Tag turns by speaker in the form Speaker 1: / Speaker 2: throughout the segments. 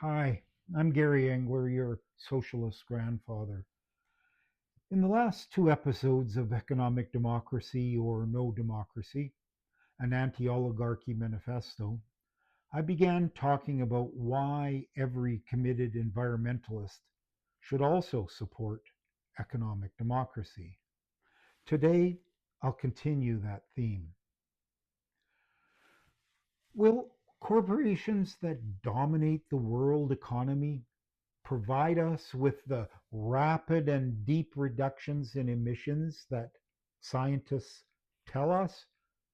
Speaker 1: Hi, I'm Gary Engler, your socialist grandfather. In the last two episodes of Economic Democracy or No Democracy, an anti oligarchy manifesto, I began talking about why every committed environmentalist should also support economic democracy. Today, I'll continue that theme. Will corporations that dominate the world economy provide us with the rapid and deep reductions in emissions that scientists tell us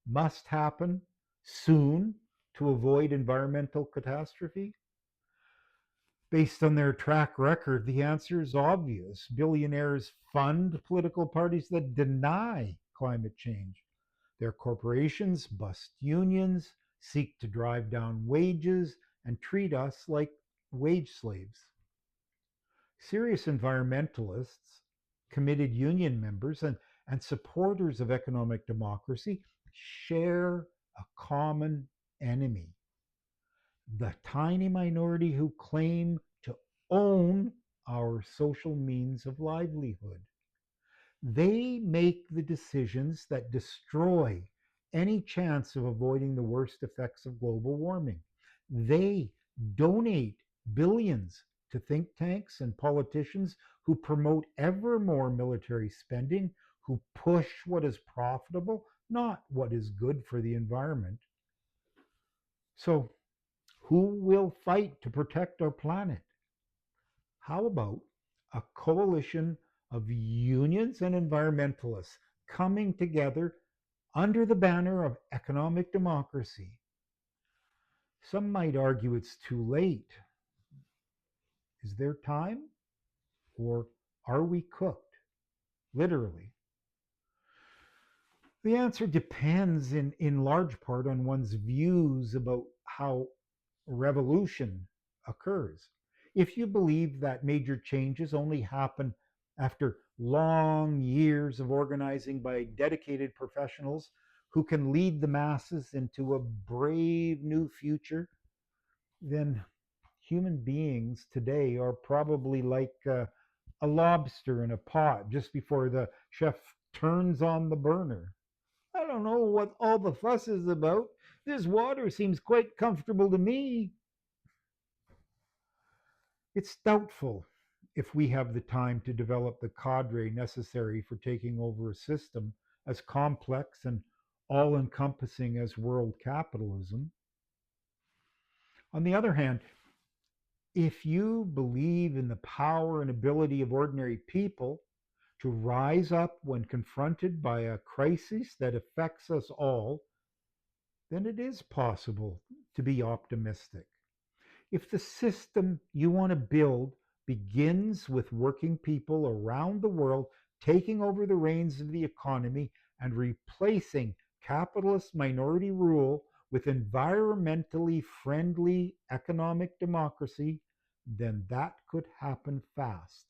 Speaker 1: must happen soon to avoid environmental catastrophe? Based on their track record, the answer is obvious. Billionaires fund political parties that deny climate change. Their corporations bust unions, seek to drive down wages, and treat us like wage slaves. Serious environmentalists, committed union members, and supporters of economic democracy share a common enemy: the tiny minority who claim to own our social means of livelihood. They make the decisions that destroy any chance of avoiding the worst effects of global warming. They donate billions to think tanks and politicians who promote ever more military spending, who push what is profitable, not what is good for the environment. So, who will fight to protect our planet? How about a coalition of unions and environmentalists coming together under the banner of economic democracy? Some might argue it's too late. Is there time? Or are we cooked? Literally. The answer depends in large part on one's views about how revolution occurs. If you believe that major changes only happen after long years of organizing by dedicated professionals who can lead the masses into a brave new future, then human beings today are probably like a lobster in a pot just before the chef turns on the burner. I don't know what all the fuss is about. This water seems quite comfortable to me. It's doubtful if we have the time to develop the cadre necessary for taking over a system as complex and all encompassing as world capitalism. On the other hand, if you believe in the power and ability of ordinary people to rise up when confronted by a crisis that affects us all, then it is possible to be optimistic. If the system you want to build begins with working people around the world taking over the reins of the economy and replacing capitalist minority rule with environmentally friendly economic democracy, then that could happen fast.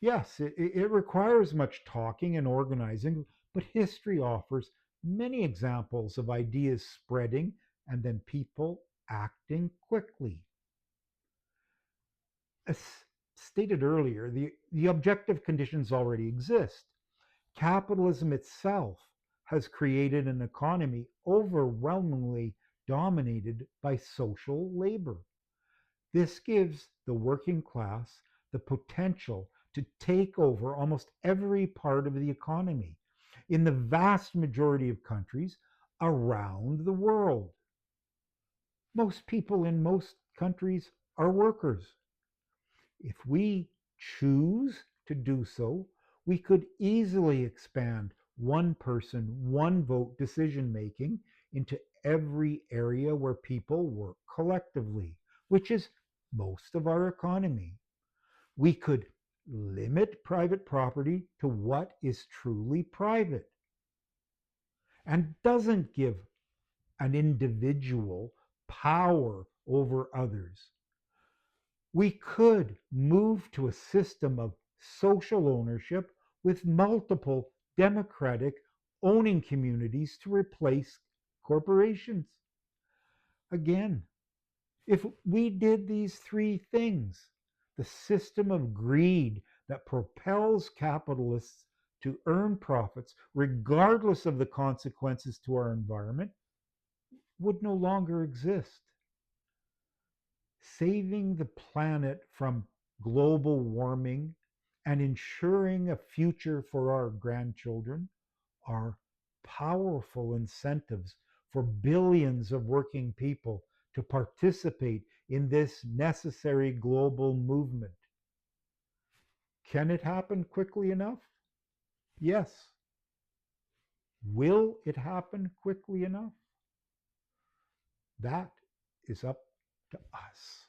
Speaker 1: Yes, it requires much talking and organizing, but history offers many examples of ideas spreading and then people acting quickly. As stated earlier, the objective conditions already exist. Capitalism itself has created an economy overwhelmingly dominated by social labor. This gives the working class the potential to take over almost every part of the economy in the vast majority of countries around the world. Most people in most countries are workers. If we choose to do so, we could easily expand one person, one vote decision making into every area where people work collectively, which is most of our economy. We could limit private property to what is truly private and doesn't give an individual power over others. We could move to a system of social ownership with multiple democratic owning communities to replace corporations. Again, If we did these three things, the system of greed that propels capitalists to earn profits, regardless of the consequences to our environment, would no longer exist. Saving the planet from global warming and ensuring a future for our grandchildren are powerful incentives for billions of working people to participate in this necessary global movement. Can it happen quickly enough? Yes. Will it happen quickly enough? That is up to us.